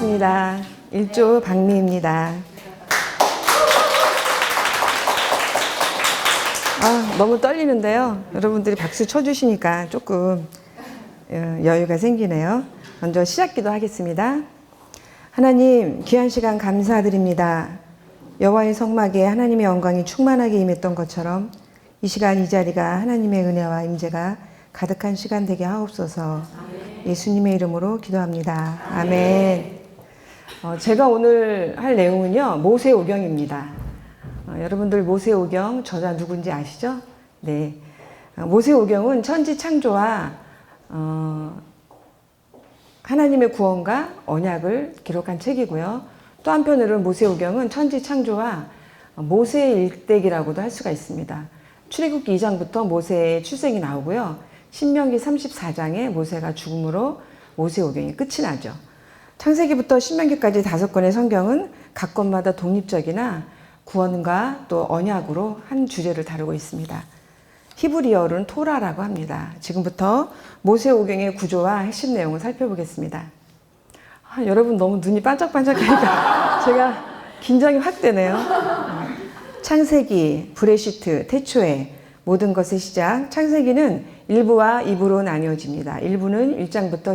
반갑습니다. 일조 박미입니다. 너무 떨리는데요. 여러분들이 박수 쳐주시니까 조금 여유가 생기네요. 먼저 시작기도 하겠습니다. 하나님, 귀한 시간 감사드립니다. 여호와의 성막에 하나님의 영광이 충만하게 임했던 것처럼 이 시간 이 자리가 하나님의 은혜와 임재가 가득한 시간 되게 하옵소서. 예수님의 이름으로 기도합니다. 아멘. 제가 오늘 할 내용은요, 모세오경입니다. 여러분들 모세오경 저자 누군지 아시죠? 네. 모세오경은 천지창조와 하나님의 구원과 언약을 기록한 책이고요. 또 한편으로는 모세오경은 천지창조와 모세의 일대기라고도 할 수가 있습니다. 출애굽기 2장부터 모세의 출생이 나오고요. 신명기 34장에 모세가 죽음으로 모세오경이 끝이 나죠. 창세기부터 신명기까지 5권의 성경은 각 권마다 독립적이나 구원과 또 언약으로 한 주제를 다루고 있습니다. 히브리어로는 토라라고 합니다. 지금부터 모세오경의 구조와 핵심 내용을 살펴보겠습니다. 여러분 너무 눈이 반짝반짝하니까 제가 긴장이 확 되네요. 창세기, 브레시트, 태초에 모든 것의 시작. 창세기는 1부와 2부로 나뉘어집니다. 1부는 1장부터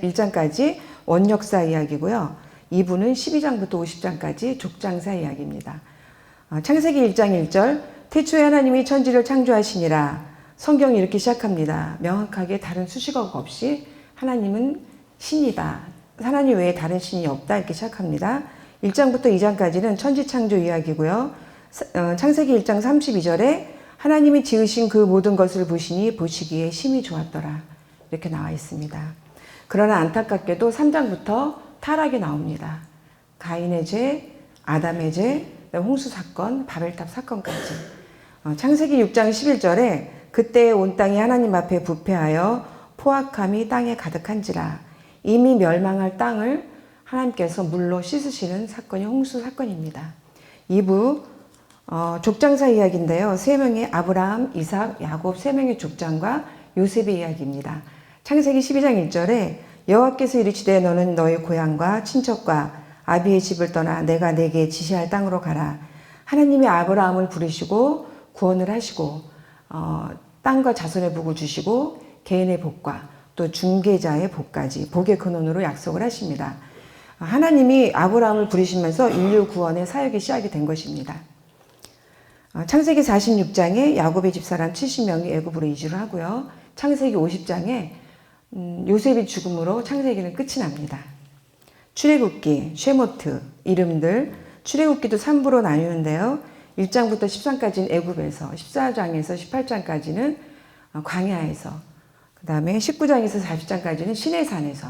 1장까지 원역사 이야기고요. 2부는 12장부터 50장까지 족장사 이야기입니다. 창세기 1장 1절, 태초에 하나님이 천지를 창조하시니라. 성경이 이렇게 시작합니다. 명확하게 다른 수식어가 없이 하나님은 신이다. 하나님 외에 다른 신이 없다. 이렇게 시작합니다. 1장부터 2장까지는 천지 창조 이야기고요. 창세기 1장 32절에 하나님이 지으신 그 모든 것을 보시니 보시기에 심히 좋았더라. 이렇게 나와 있습니다. 그러나 안타깝게도 3장부터 타락이 나옵니다. 가인의 죄, 아담의 죄, 홍수 사건, 바벨탑 사건까지. 창세기 6장 11절에 그때 온 땅이 하나님 앞에 부패하여 포악함이 땅에 가득한지라. 이미 멸망할 땅을 하나님께서 물로 씻으시는 사건이 홍수 사건입니다. 2부 족장사 이야기인데요. 3명의 아브라함, 이삭, 야곱 3명의 족장과 요셉의 이야기입니다. 창세기 12장 1절에 여호와께서 이르시되 너는 너희 고향과 친척과 아비의 집을 떠나 내가 내게 지시할 땅으로 가라. 하나님이 아브라함을 부르시고 구원을 하시고 땅과 자손의 복을 주시고 개인의 복과 또 중개자의 복까지 복의 근원으로 약속을 하십니다. 하나님이 아브라함을 부르시면서 인류 구원의 사역이 시작이 된 것입니다. 창세기 46장에 야곱의 집사람 70명이 애굽으로 이주를 하고요. 창세기 50장에 요셉이 죽음으로 창세기는 끝이 납니다. 출애굽기, 쉐모트, 이름들, 출애굽기도 3부로 나뉘는데요. 1장부터 13까지는 애굽에서, 14장에서 18장까지는 광야에서, 그 다음에 19장에서 40장까지는 시내산에서.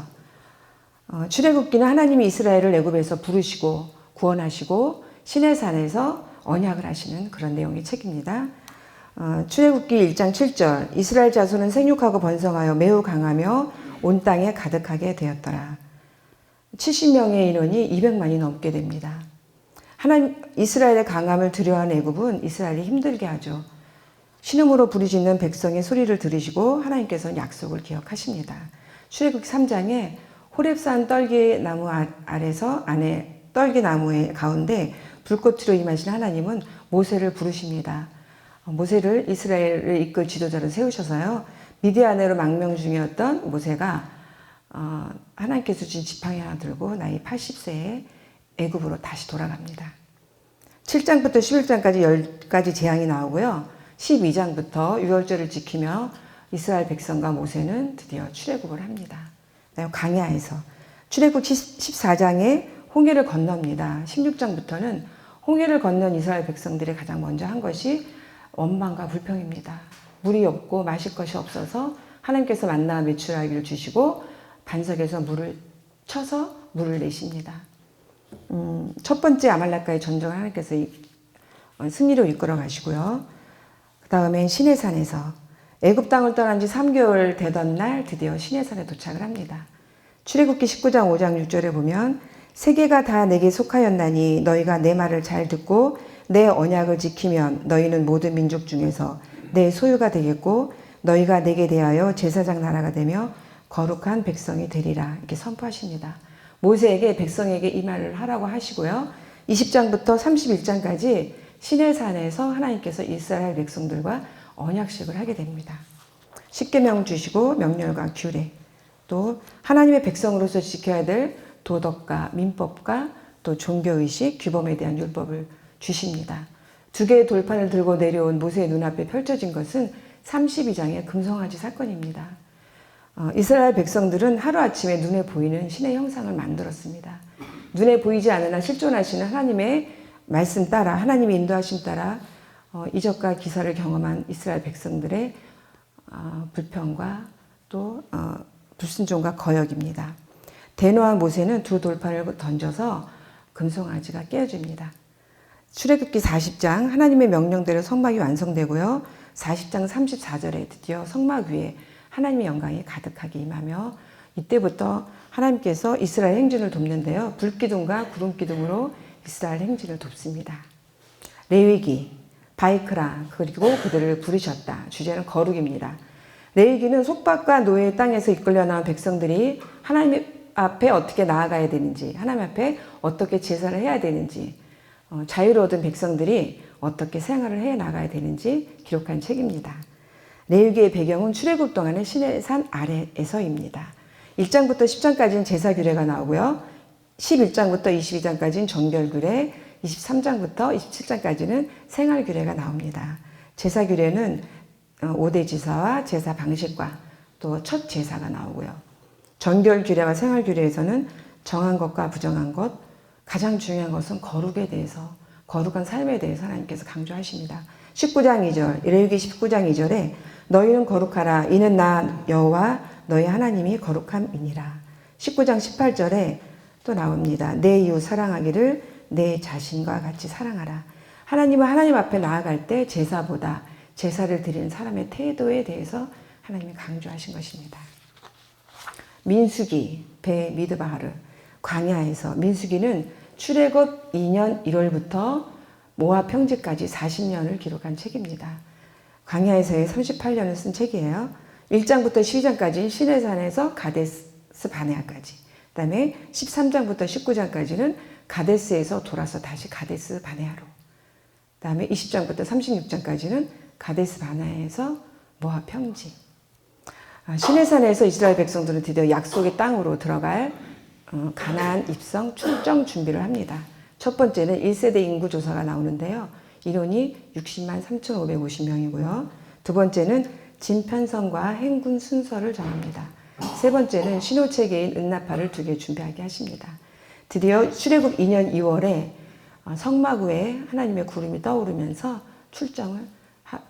출애굽기는 하나님이 이스라엘을 애굽에서 부르시고 구원하시고 시내산에서 언약을 하시는 그런 내용의 책입니다. 출애굽기 1장 7절, 이스라엘 자손은 생육하고 번성하여 매우 강하며 온 땅에 가득하게 되었더라. 70명의 인원이 200만이 넘게 됩니다. 이스라엘의 강함을 두려워한 애굽은 이스라엘이 힘들게 하죠. 신음으로 부르짖는 백성의 소리를 들으시고 하나님께서는 약속을 기억하십니다. 출애굽기 3장에 호렙산 떨기나무 안에 떨기나무의 가운데 불꽃으로 임하신 하나님은 모세를 부르십니다. 모세를 이스라엘을 이끌 지도자로 세우셔서요. 미디안으로 망명 중이었던 모세가 하나님께서 주신 지팡이 하나 들고 나이 80세에 애굽으로 다시 돌아갑니다. 7장부터 11장까지 10가지 재앙이 나오고요. 12장부터 유월절을 지키며 이스라엘 백성과 모세는 드디어 출애굽을 합니다. 광야에서 출애굽 14장에 홍해를 건넙니다. 16장부터는 홍해를 건넌 이스라엘 백성들이 가장 먼저 한 것이 원망과 불평입니다. 물이 없고 마실 것이 없어서 하나님께서 만나와 메추라기를 주시고 반석에서 물을 쳐서 물을 내십니다. 첫 번째 아말렉과의 전쟁을 하나님께서 승리로 이끌어 가시고요. 그 다음에 시내산에서 애굽 땅을 떠난 지 3개월 되던 날 드디어 시내산에 도착을 합니다. 출애굽기 19장 5장 6절에 보면 세계가 다 내게 속하였나니 너희가 내 말을 잘 듣고 내 언약을 지키면 너희는 모든 민족 중에서 내 소유가 되겠고 너희가 내게 대하여 제사장 나라가 되며 거룩한 백성이 되리라 이렇게 선포하십니다. 모세에게 백성에게 이 말을 하라고 하시고요. 20장부터 31장까지 시내산에서 하나님께서 이스라엘 백성들과 언약식을 하게 됩니다. 십계명 주시고 명령과 규례, 또 하나님의 백성으로서 지켜야 될 도덕과 민법과 또 종교의식, 규범에 대한 율법을 주십니다. 두 개의 돌판을 들고 내려온 모세의 눈앞에 펼쳐진 것은 32장의 금송아지 사건입니다. 이스라엘 백성들은 하루아침에 눈에 보이는 신의 형상을 만들었습니다. 눈에 보이지 않으나 실존하시는 하나님의 말씀 따라, 하나님의 인도하심 따라 이적과 기사를 경험한 이스라엘 백성들의 불평과 또 불순종과 거역입니다. 대노와 모세는 두 돌판을 던져서 금송아지가 깨어집니다. 출애굽기 40장 하나님의 명령대로 성막이 완성되고요. 40장 34절에 드디어 성막 위에 하나님의 영광이 가득하게 임하며 이때부터 하나님께서 이스라엘 행진을 돕는데요. 불기둥과 구름기둥으로 이스라엘 행진을 돕습니다. 레위기, 바이크라 그리고 그들을 부르셨다. 주제는 거룩입니다. 레위기는 속박과 노예의 땅에서 이끌려 나온 백성들이 하나님 앞에 어떻게 나아가야 되는지, 하나님 앞에 어떻게 제사를 해야 되는지, 자유를 얻은 백성들이 어떻게 생활을 해 나가야 되는지 기록한 책입니다. 레위기의 배경은 출애굽 동안의 시내산 아래에서입니다. 1장부터 10장까지는 제사 규례가 나오고요. 11장부터 22장까지는 정결 규례, 23장부터 27장까지는 생활 규례가 나옵니다. 제사 규례는 5대 제사와 제사 방식과 또 첫 제사가 나오고요. 정결 규례와 생활 규례에서는 정한 것과 부정한 것, 가장 중요한 것은 거룩에 대해서, 거룩한 삶에 대해서 하나님께서 강조하십니다. 19장 2절, 레위기 19장 2절에 너희는 거룩하라. 이는 나 여호와 너희 하나님이 거룩함이니라. 19장 18절에 또 나옵니다. 내 이웃 사랑하기를 내 자신과 같이 사랑하라. 하나님은 하나님 앞에 나아갈 때 제사보다 제사를 드리는 사람의 태도에 대해서 하나님이 강조하신 것입니다. 민수기, 배 미드바하르, 광야에서 민수기는 출애굽 2년 1월부터 모압 평지까지 40년을 기록한 책입니다. 광야에서의 38년을 쓴 책이에요. 1장부터 12장까지 시내산에서 가데스 바네아까지, 그 다음에 13장부터 19장까지는 가데스에서 돌아서 다시 가데스 바네아로, 그 다음에 20장부터 36장까지는 가데스 바네아에서 모압 평지. 시내산에서 이스라엘 백성들은 드디어 약속의 땅으로 들어갈 가나안 입성 출정 준비를 합니다. 첫 번째는 1세대 인구 조사가 나오는데요. 인원이 60만 3,550명이고요. 두 번째는 진편성과 행군 순서를 정합니다. 세 번째는 신호체계인 은나팔을 2개 준비하게 하십니다. 드디어 출애굽 2년 2월에 성막 위에 하나님의 구름이 떠오르면서 출정을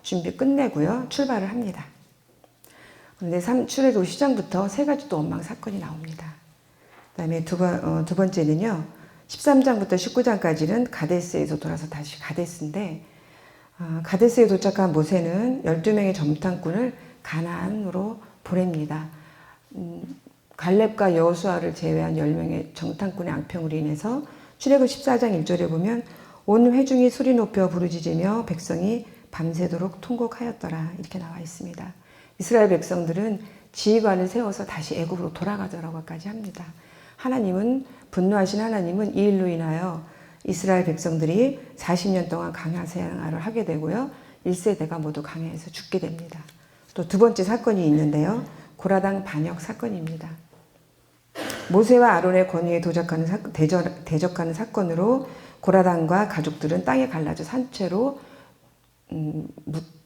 준비 끝내고요. 출발을 합니다. 그런데 출애굽 10장부터 세 가지 또 원망 사건이 나옵니다. 그 다음에 두 번째는요. 13장부터 19장까지는 가데스에서 돌아서 다시 가데스인데, 가데스에 도착한 모세는 12명의 정탐꾼을 가나안으로 보냅니다. 갈렙과 여호수아를 제외한 10명의 정탐꾼의 앙평으로 인해서 출애굽 14장 1절에 보면 온 회중이 소리 높여 부르짖으며 백성이 밤새도록 통곡하였더라, 이렇게 나와 있습니다. 이스라엘 백성들은 지휘관을 세워서 다시 애굽으로 돌아가더라고까지 합니다. 분노하신 하나님은 이 일로 인하여 이스라엘 백성들이 40년 동안 광야 생활을 하게 되고요. 1세대가 모두 광야에서 죽게 됩니다. 또 두 번째 사건이 있는데요. 고라당 반역 사건입니다. 모세와 아론의 권위에 대적하는 사건으로 고라당과 가족들은 땅에 갈라져 산채로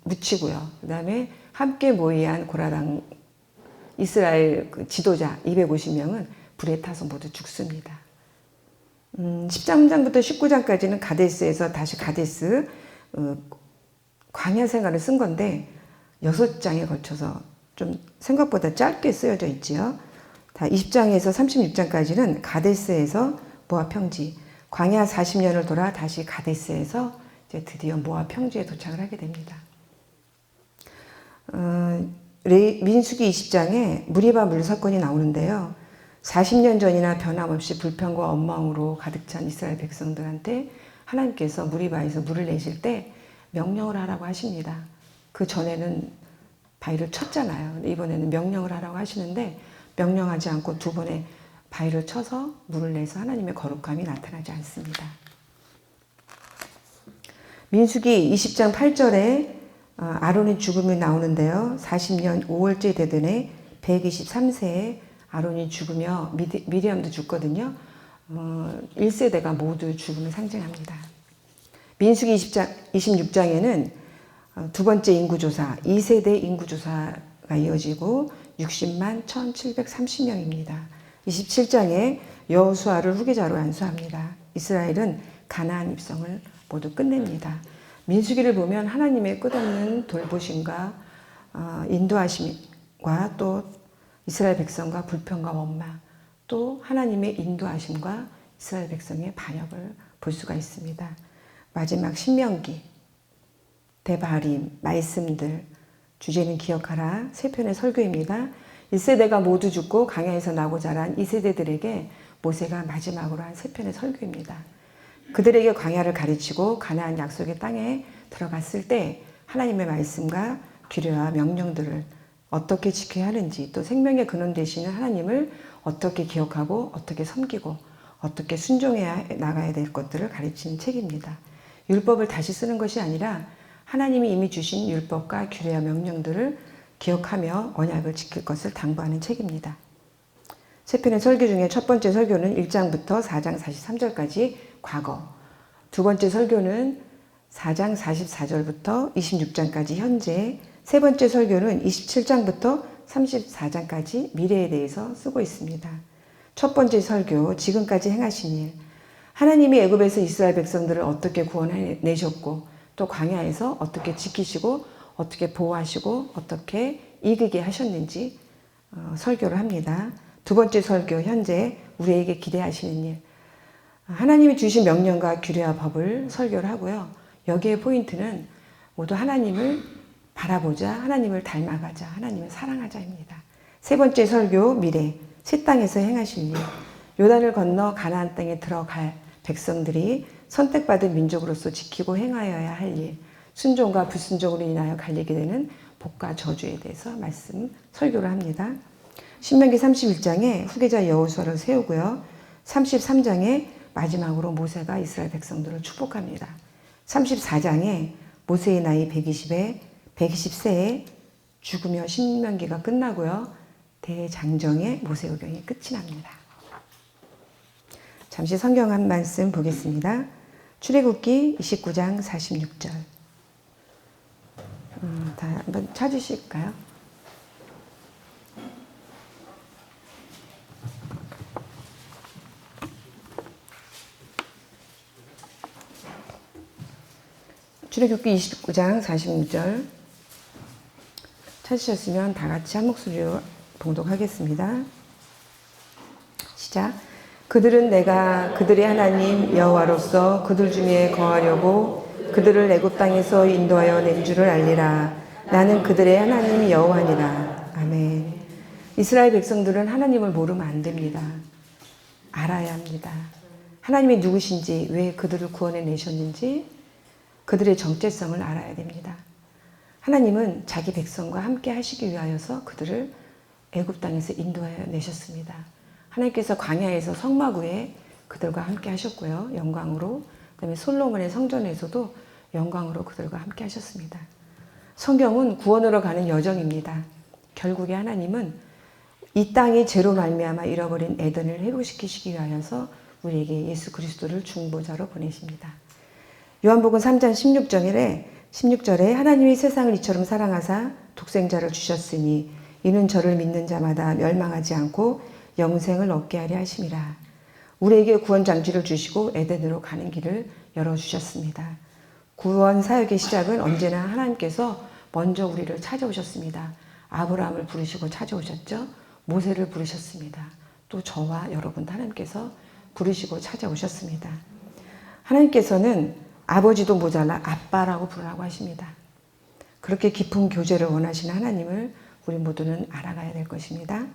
묻히고요. 그 다음에 함께 모의한 고라당 이스라엘 지도자 250명은 불에 타서 모두 죽습니다. 13장부터 19장까지는 가데스에서 다시 가데스 광야 생활을 쓴 건데 6장에 걸쳐서 좀 생각보다 짧게 쓰여져 있지요. 20장에서 36장까지는 가데스에서 모압 평지, 광야 40년을 돌아 다시 가데스에서 이제 드디어 모압 평지에 도착을 하게 됩니다. 민수기 20장에 무리바 물 사건이 나오는데요. 40년 전이나 변함없이 불평과 원망으로 가득 찬 이스라엘 백성들한테 하나님께서 무리바에서 물을 내실 때 명령을 하라고 하십니다. 그 전에는 바위를 쳤잖아요. 이번에는 명령을 하라고 하시는데 명령하지 않고 두 번의 바위를 쳐서 물을 내서 하나님의 거룩함이 나타나지 않습니다. 민수기 20장 8절에 아론의 죽음이 나오는데요. 40년 5월째 되던 해 123세에 아론이 죽으며 미리암도 죽거든요. 1세대가 모두 죽음을 상징합니다. 민수기 26장에는 두 번째 인구조사, 2세대 인구조사가 이어지고 60만 1730명입니다. 27장에 여호수아를 후계자로 안수합니다. 이스라엘은 가나안 입성을 모두 끝냅니다. 민수기를 보면 하나님의 끝없는 돌보심과 인도하심과 또 이스라엘 백성과 불평과 원망, 또 하나님의 인도하심과 이스라엘 백성의 반역을 볼 수가 있습니다. 마지막 신명기, 데바림, 말씀들, 주제는 기억하라, 세 편의 설교입니다. 1세대가 모두 죽고 광야에서 나고 자란 2세대들에게 모세가 마지막으로 한 세 편의 설교입니다. 그들에게 광야를 가르치고 가나안 약속의 땅에 들어갔을 때 하나님의 말씀과 규례와 명령들을 어떻게 지켜야 하는지, 또 생명의 근원 되시는 하나님을 어떻게 기억하고 어떻게 섬기고 어떻게 순종해야 나가야 될 것들을 가르치는 책입니다. 율법을 다시 쓰는 것이 아니라 하나님이 이미 주신 율법과 규례와 명령들을 기억하며 언약을 지킬 것을 당부하는 책입니다. 세 편의 설교 중에 첫 번째 설교는 1장부터 4장 43절까지 과거, 두 번째 설교는 4장 44절부터 26장까지 현재, 세 번째 설교는 27장부터 34장까지 미래에 대해서 쓰고 있습니다. 첫 번째 설교, 지금까지 행하신 일, 하나님이 애굽에서 이스라엘 백성들을 어떻게 구원해내셨고 또 광야에서 어떻게 지키시고 어떻게 보호하시고 어떻게 이기게 하셨는지 설교를 합니다. 두 번째 설교, 현재 우리에게 기대하시는 일, 하나님이 주신 명령과 규례와 법을 설교를 하고요. 여기에 포인트는 모두 하나님을 바라보자, 하나님을 닮아가자, 하나님을 사랑하자입니다. 세 번째 설교, 미래, 새 땅에서 행하실 일, 요단을 건너 가나안 땅에 들어갈 백성들이 선택받은 민족으로서 지키고 행하여야 할 일, 순종과 불순종으로 인하여 갈리게 되는 복과 저주에 대해서 설교를 합니다. 신명기 31장에 후계자 여호수아를 세우고요. 33장에 마지막으로 모세가 이스라엘 백성들을 축복합니다. 34장에 모세의 나이 120세에 죽으며 신명기가 끝나고요. 대장정의 모세오경이 끝이 납니다. 잠시 성경 한 말씀 보겠습니다. 출애굽기 29장 46절. 다 한번 찾으실까요? 출애굽기 29장 46절 찾으셨으면 다 같이 한 목소리로 봉독하겠습니다. 시작. 그들은 내가 그들의 하나님 여호와로서 그들 중에 거하려고 그들을 애굽 땅에서 인도하여 낸 줄을 알리라. 나는 그들의 하나님 여호와니라. 아멘. 이스라엘 백성들은 하나님을 모르면 안 됩니다. 알아야 합니다. 하나님이 누구신지, 왜 그들을 구원해 내셨는지 그들의 정체성을 알아야 됩니다. 하나님은 자기 백성과 함께 하시기 위하여서 그들을 애굽 땅에서 인도하여 내셨습니다. 하나님께서 광야에서 성막위에 그들과 함께 하셨고요. 영광으로. 그다음에 솔로몬의 성전에서도 영광으로 그들과 함께 하셨습니다. 성경은 구원으로 가는 여정입니다. 결국에 하나님은 이 땅이 죄로 말미암아 잃어버린 에덴을 회복시키시기 위하여서 우리에게 예수 그리스도를 중보자로 보내십니다. 요한복음 3장 16절에 하나님이 세상을 이처럼 사랑하사 독생자를 주셨으니 이는 저를 믿는 자마다 멸망하지 않고 영생을 얻게 하려 하심이라. 우리에게 구원 장치를 주시고 에덴으로 가는 길을 열어주셨습니다. 구원 사역의 시작은 언제나 하나님께서 먼저 우리를 찾아오셨습니다. 아브라함을 부르시고 찾아오셨죠. 모세를 부르셨습니다. 또 저와 여러분도 하나님께서 부르시고 찾아오셨습니다. 하나님께서는 아버지도 모자라 아빠라고 부르라고 하십니다. 그렇게 깊은 교제를 원하시는 하나님을 우리 모두는 알아가야 될 것입니다.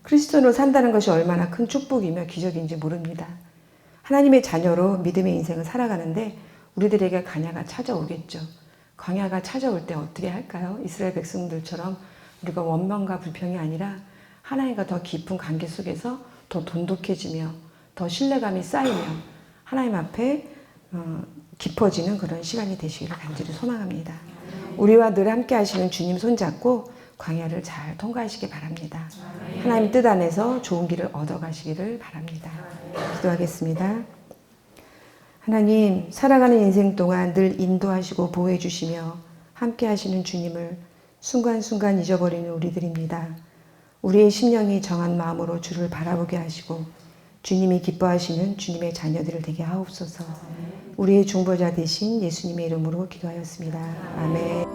그리스도로 산다는 것이 얼마나 큰 축복이며 기적인지 모릅니다. 하나님의 자녀로 믿음의 인생을 살아가는데 우리들에게 광야가 찾아오겠죠. 광야가 찾아올 때 어떻게 할까요? 이스라엘 백성들처럼 우리가 원망과 불평이 아니라 하나님과 더 깊은 관계 속에서 더 돈독해지며 더 신뢰감이 쌓이며 하나님 앞에 깊어지는 그런 시간이 되시기를 간절히 소망합니다. 우리와 늘 함께 하시는 주님 손잡고 광야를 잘 통과하시기 바랍니다. 하나님 뜻 안에서 좋은 길을 얻어가시기를 바랍니다. 기도하겠습니다. 하나님, 살아가는 인생 동안 늘 인도하시고 보호해 주시며 함께 하시는 주님을 순간순간 잊어버리는 우리들입니다. 우리의 심령이 정한 마음으로 주를 바라보게 하시고 주님이 기뻐하시는 주님의 자녀들을 되게 하옵소서. 우리의 중보자 되신 예수님의 이름으로 기도하였습니다. 아멘.